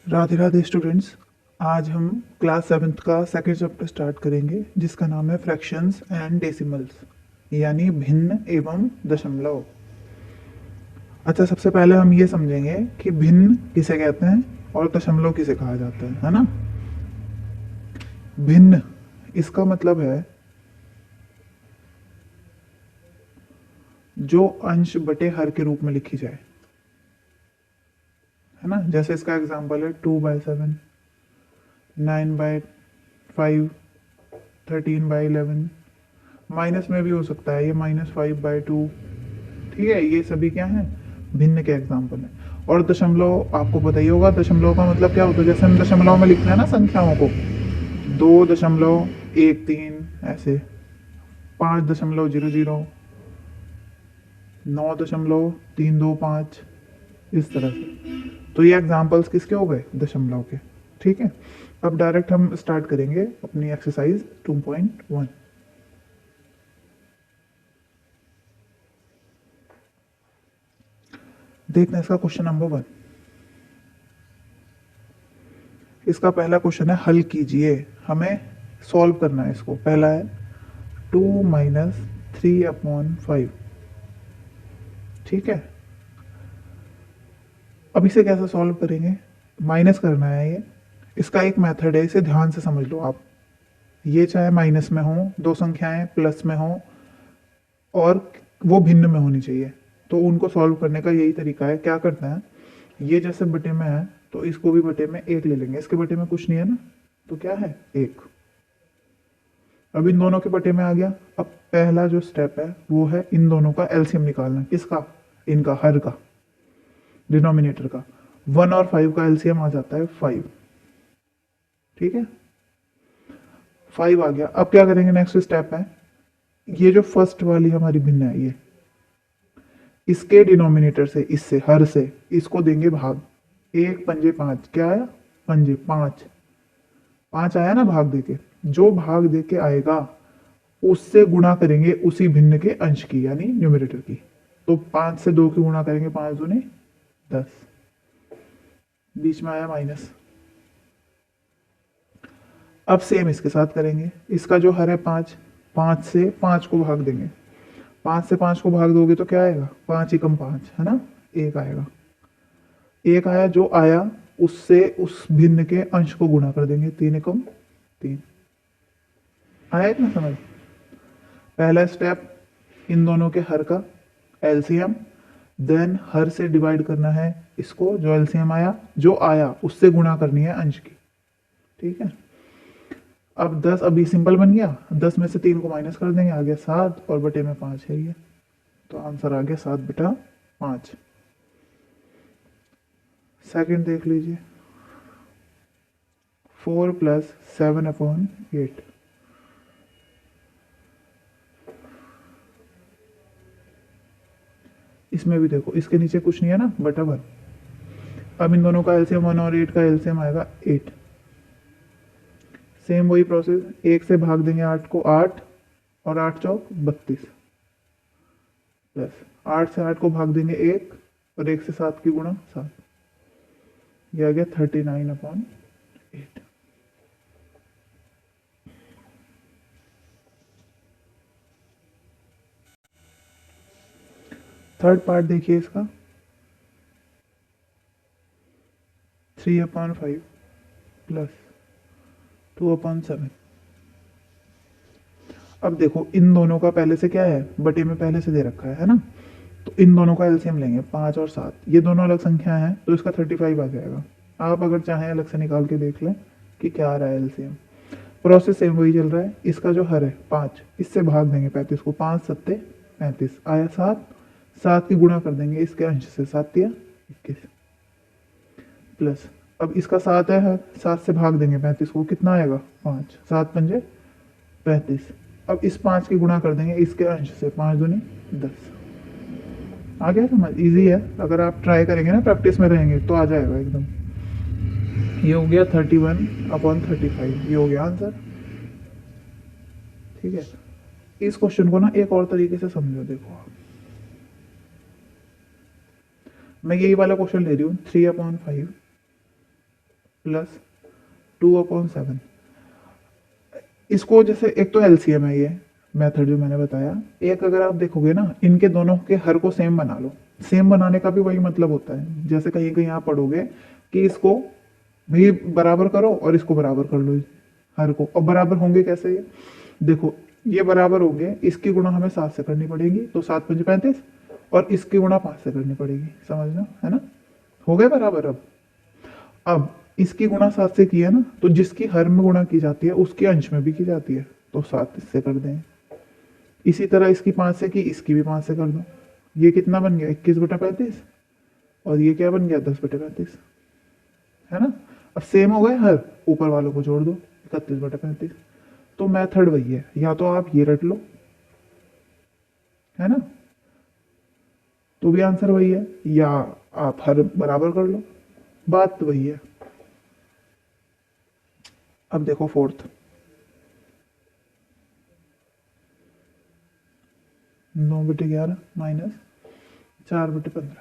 Radhe Radhe students. आज हम class 7th का सेकंड चैप्टर स्टार्ट करेंगे जिसका नाम है फ्रैक्शंस एंड डेसिमल्स, यानी भिन्न एवं दशमलव। अच्छा, सबसे पहले हम ये समझेंगे कि भिन्न किसे कहते हैं और दशमलव किसे कहा जाता है ना। भिन्न इसका मतलब है जो अंश बटे हर के रूप में लिखी जाए, है ना। जैसे इसका एग्जांपल है 2/7, 9/5, 13/11। माइनस में भी हो सकता है ये -5/2। ठीक है, ये सभी क्या है, भिन्न के एग्जाम्पल है। और दशमलव आपको पता ही होगा, दशमलव का मतलब क्या होता है। जैसे हम दशमलव में लिखते हैं ना संख्याओं को, 2.13 ऐसे, 5.00, 9.325, इस तरह से। तो ये एग्जाम्पल्स किसके हो गए, दशमलव के। ठीक है, अब डायरेक्ट हम स्टार्ट करेंगे अपनी एक्सरसाइज 2.1। देखते हैं इसका क्वेश्चन नंबर 1। इसका पहला क्वेश्चन है, हल कीजिए। हमें सॉल्व करना है इसको। पहला है 2 - 3/5। ठीक है, अब इसे कैसे सॉल्व करेंगे, माइनस करना है ये। इसका एक मेथड है, इसे ध्यान से समझ लो आप। ये चाहे माइनस में हो, दो संख्याएं प्लस में हो और वो भिन्न में होनी चाहिए, तो उनको सॉल्व करने का यही तरीका है। क्या करना है, ये जैसे बटे में है तो इसको भी बटे में 1 ले लेंगे। इसके बटे में कुछ नहीं है ना, तो क्या है 1। अब इन दोनों के बटे में आ गया। अब पहला जो स्टेप है वो है इन दोनों का एलसीएम निकालना। किसका, इनका, हर का, डिनोमिनेटर का। 1 और 5 का एलसीएम आ जाता है 5। ठीक है, 5 आ गया। अब क्या करेंगे, नेक्स्ट स्टेप है, ये जो फर्स्ट वाली हमारी भिन्न है, ये इसके डिनोमिनेटर से, इससे, हर से, इसको देंगे भाग। 1 × 5 क्या आया, पंजे 5। 5 आया ना भाग देके। जो भाग देके आएगा उससे गुणा करेंगे उसी भिन्न के अंश की, यानी न्यूमरेटर की। तो 5 से 2 की गुणा करेंगे, 5 दूनी 10, बीच में आया माइनस। अब सेम इसके साथ करेंगे। इसका जो हर है 5, 5 से 5 को भाग देंगे। 5 से 5 को भाग दोगे तो क्या आएगा, 5 × 5 है ना, 1 आएगा। 1 आया, जो आया उससे उस भिन्न के अंश को गुणा कर देंगे। 3 × 3 आया। इतना समझ। पहला स्टेप, इन दोनों के हर का एलसीएम, देन हर से डिवाइड करना है इसको, जो एलसीएम आया, जो आया उससे गुणा करनी है अंश की। ठीक है, अब 10 अभी सिंपल बन गया। 10 में से 3 को माइनस कर देंगे, आ गया 7 और बटे में 5 है ये। तो आंसर आ गया 7/5। सेकंड देख लीजिए, 4 + 7/8। इसमें भी देखो, इसके नीचे कुछ नहीं है ना, बटा 1। अब इन दोनों का एलसीएम 1 और 8 का एलसीएम आएगा 8। सेम वही प्रोसेस, 1 से भाग देंगे 8 को, 8 और 8 चौक 32, प्लस 8 से 8 को भाग देंगे 1 और 1 से 7 की गुणा 7। यह आ गया 39/8। थर्ड पार्ट देखिए इसका, 3/5 प्लस 2/7। अब देखो, इन दोनों का पहले से क्या है, बटे में पहले से दे रखा है ना। तो इन दोनों का एलसीएम लेंगे, 5 और 7, ये दोनों अलग संख्या हैं तो इसका 35 आ जाएगा। आप अगर चाहें अलग से निकाल के देख लें कि क्या आ रहा है एलसीएम। प्रोसेस सेम वही चल रहा है। इसका जो हर है 5, इससे भाग देंगे 35 को, 5 × 7 = 35, आया 7। 7 की गुणा कर देंगे इसके अंश से, 7 × 21, प्लस अब इसका 7 है, 7 से भाग देंगे 35 को, कितना आएगा 5, 7 × 5 = 35। अब इस 5 की गुणा कर देंगे इसके अंश से, 5 दूनी 10। आ गया समझ, इजी है। अगर आप ट्राई करेंगे ना, प्रैक्टिस में रहेंगे तो आ जाएगा एकदम। ये हो गया 31/35, ये हो गया आंसर। ठीक है, इस क्वेश्चन को ना एक और तरीके से समझो। देखो, मैं यही वाला क्वेश्चन ले रही हूँ, 3/5 प्लस 2/7। इसको जैसे एक तो एलसीएम है ये मेथड जो मैंने बताया, एक अगर आप देखोगे ना इनके दोनों के हर को सेम बना लो। सेम बनाने का भी वही मतलब होता है, जैसे कहीं कहीं आप पढ़ोगे कि इसको भी बराबर करो और इसको बराबर कर लो हर को। और बराबर होंगे कैसे ये, देखो ये बराबर होंगे, इसकी गुणा हमें 7 से करनी पड़ेगी, तो 7 5 35, और इसकी गुणा 5 से करनी पड़ेगी, समझना है ना। हो गए बराबर। अब इसकी गुणा 7 से की है ना, तो जिसकी हर में गुणा की जाती है उसके अंश में भी की जाती है, तो 7 इससे कर दें। इसी तरह इसकी 5 से की, इसकी भी 5 से कर दो। ये कितना बन गया 21/35, और ये क्या बन गया 10/35, है ना। अब सेम हो गए हर, ऊपर वालों को जोड़ दो 31/35। तो मेथड वही है, या तो आप ये रट लो, है ना, तो भी आंसर वही है, या आप हर बराबर कर लो, बात तो वही है। अब देखो फोर्थ, 9/11 माइनस 4/15।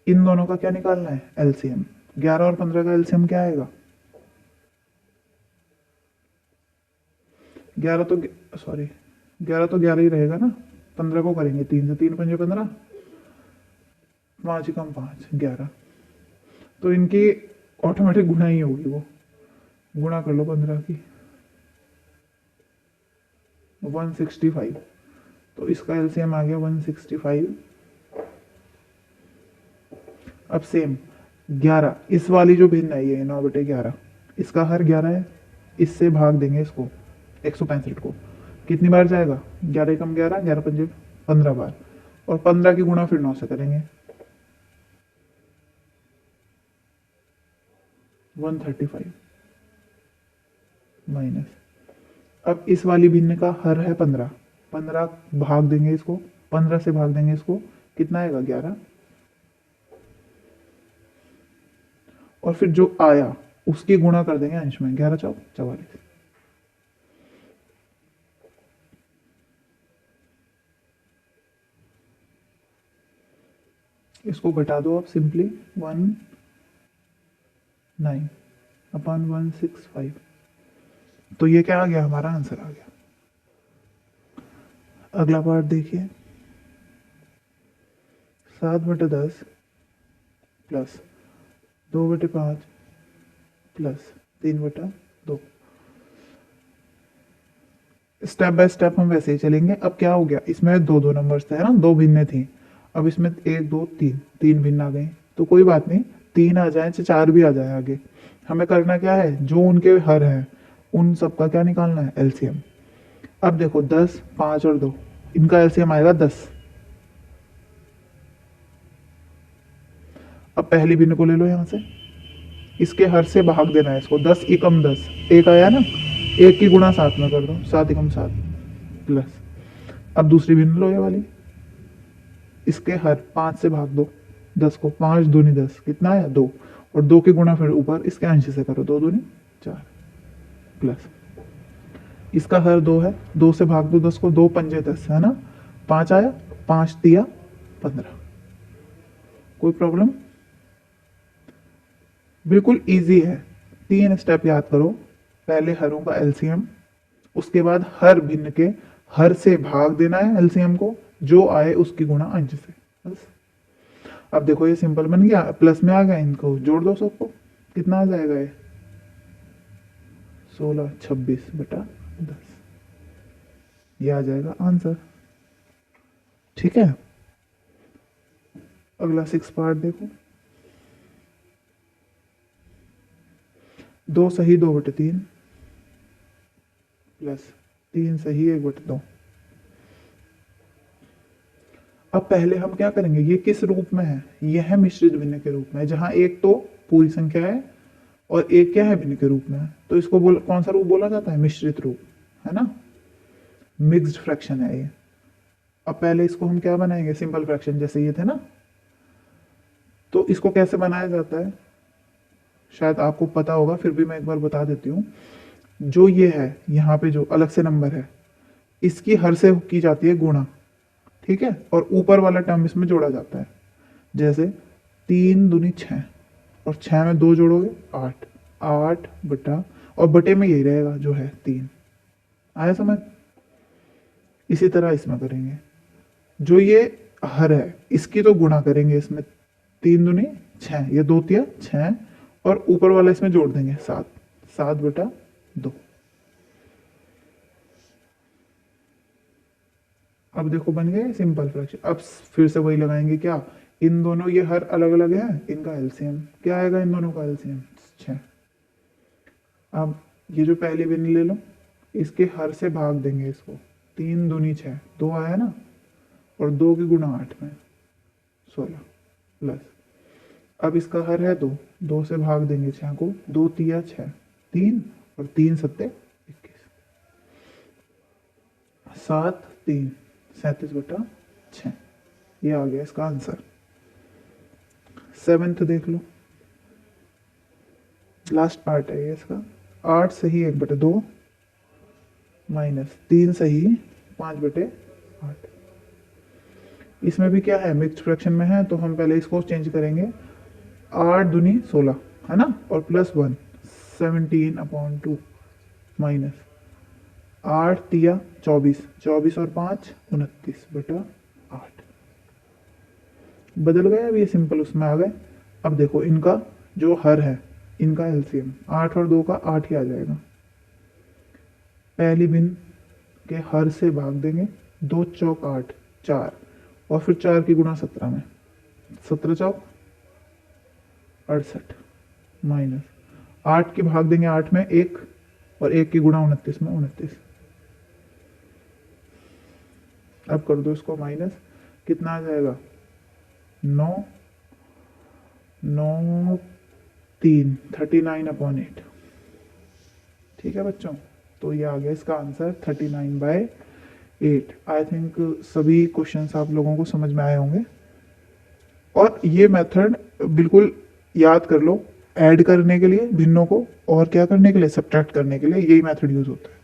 इन दोनों का क्या निकालना है एलसीएम। 11 और 15 का एलसीएम क्या आएगा, 11 तो सॉरी 11 तो 11 ही रहेगा ना, 15 को करेंगे 3 से, 3 5 15, 5 कम 5 11, तो इनकी ऑटोमेटिक गुणा ही होगी, वो गुणा कर लो 15 की, 165। तो इसका एलसीएम आ गया 165। अब सेम 11, इस वाली जो भिन्न है ये 9/11, इसका हर 11 है, इससे भाग देंगे इसको 165 को, कितनी बार जाएगा 11 कम 11, 11 5 15 बार, और 15 की गुणा फिर 9 से करेंगे, 135 माइनस। अब इस वाली भिन्न का हर है 15, 15 भाग देंगे इसको, 15 से भाग देंगे इसको, कितना आएगा 11, और फिर जो आया उसकी गुणा कर देंगे अंश में, 11 चौक 44। इसको घटा दो आप सिंपली, 19/165। तो ये क्या आ गया, हमारा आंसर आ गया। अगला पार्ट देखिए, 7/10 plus 2/5 plus 3/2। Step by step हम वैसे ही चलेंगे। अब क्या हो गया, इसमें दो दो नंबर्स थे, है ना, दो भिन्न थी। अब इसमें 1 2 3 3 भिन्न आ गए, तो कोई बात नहीं, 3 आ जाए चाहे 4 भी आ जाए आगे, हमें करना क्या है, जो उनके हर हैं उन सबका क्या निकालना है एलसीएम। अब देखो 10 5 और 2, इनका एलसीएम आएगा 10। अब पहली भिन्न को ले लो यहाँ से, इसके हर से भाग देना है इसको, 10 एकम 10, एक आया ना, एक की गुणा 7 में कर दो, 7 एकम 7 प्लस। अब दूसरी भिन्न लो ये वाली, इसके हर 5 से भाग दो 10 को, 5 दूनी 10, कितना आया 2, और 2 की गुणा फिर ऊपर इसके अंश से करो, 2 दूनी 4 प्लस। इसका हर 2 है, 2 से भाग दो 10 को, 2 पंजे 10, है ना, 5 आया, 5 दिया 15। कोई प्रॉब्लम, बिल्कुल इजी है। 3 स्टेप याद करो, पहले हरों का एलसीएम, उसके बाद हर भिन्न के हर से भाग देना है एलसीएम को, जो आए उसकी गुणा अंश से, बस। अब देखो ये सिंपल बन गया, प्लस में आ गया, इनको जोड़ दो सबको, कितना आ जाएगा ये 16 26/10, ये आ जाएगा आंसर। ठीक है, अगला 6 पार्ट देखो, 2 सही 2/3 प्लस 3 सही 1/2। अब पहले हम क्या करेंगे, ये किस रूप में है, ये है मिश्रित भिन्न के रूप में, जहां एक तो पूरी संख्या है और एक क्या है भिन्न के रूप में है, तो इसको कौन सा रूप बोला जाता है, मिश्रित रूप, है ना, मिक्स्ड फ्रैक्शन है ये। अब पहले इसको हम क्या बनाएंगे, सिंपल फ्रैक्शन जैसे ये थे ना, तो इसको कैसे बनाया जाता है शायद आपको पता होगा, फिर भी मैं एक बार बता देती हूँ। जो ये है यहाँ पे जो अलग से नंबर है, इसकी हर से की जाती है गुणा, ठीक है, और ऊपर वाला टर्म इसमें जोड़ा जाता है। जैसे 3 दूनी 6 और 6 में 2 जोड़ोगे 8, 8 बटा, और बटे में यही रहेगा जो है 3। आया समझ? इसी तरह इसमें करेंगे, जो ये हर है इसकी तो गुणा करेंगे इसमें, 3 दूनी 6, ये 2 तिया 6, और ऊपर वाला इसमें जोड़ देंगे 7, 7 बटा 2। अब देखो बन गए सिंपल फ्रैक्शन। अब फिर से वही लगाएंगे, क्या इन दोनों ये हर अलग अलग है, इनका एलसीएम क्या आएगा, इन दोनों का एलसीएम 6। अब ये जो पहली बिन ले लो, इसके हर से भाग देंगे इसको, 3 दूनी 6, 2 आया ना, और 2 की गुणा 8 में 16 प्लस, अब इसका हर है 2, 2 से भाग देंगे 6 को, 2 तिया 6, 3 और 3 सत्ते 21, 7 3 37 बटा 6। ये आ गया इसका आंसर। 7th देख लो, लास्ट पार्ट है ये इसका। 8 सही 1 बटे 2 माइनस 3 सही 5 बटे 8। इसमें भी क्या है, मिक्स्ड फ्रैक्शन में है, तो हम पहले इसको चेंज करेंगे। 8 दूनी 16 है ना, और प्लस 1 17/2 माइनस 8 तिया 24, 24 और 5 29 बटा 8। बदल गए, अब ये सिंपल उसमें आ गए। अब देखो इनका जो हर है, इनका एलसीएम 8 और 2 का 8 ही आ जाएगा। पहली बिन के हर से भाग देंगे, 2 चौक 8 4, और फिर 4 की गुणा 17 में, 17 चौक 68 माइनस 8 की भाग देंगे 8 में 1, और 1 की गुणा 29 में 29। अब कर दो इसको माइनस, कितना आ जाएगा 9 9 3 39/8। ठीक है बच्चों, तो ये आ गया इसका आंसर 39/8। आई थिंक सभी क्वेश्चंस आप लोगों को समझ में आए होंगे, और ये मेथड बिल्कुल याद कर लो, ऐड करने के लिए भिन्नों को, और क्या करने के लिए, सब्ट्रैक्ट करने के लिए यही मेथड यूज होता है।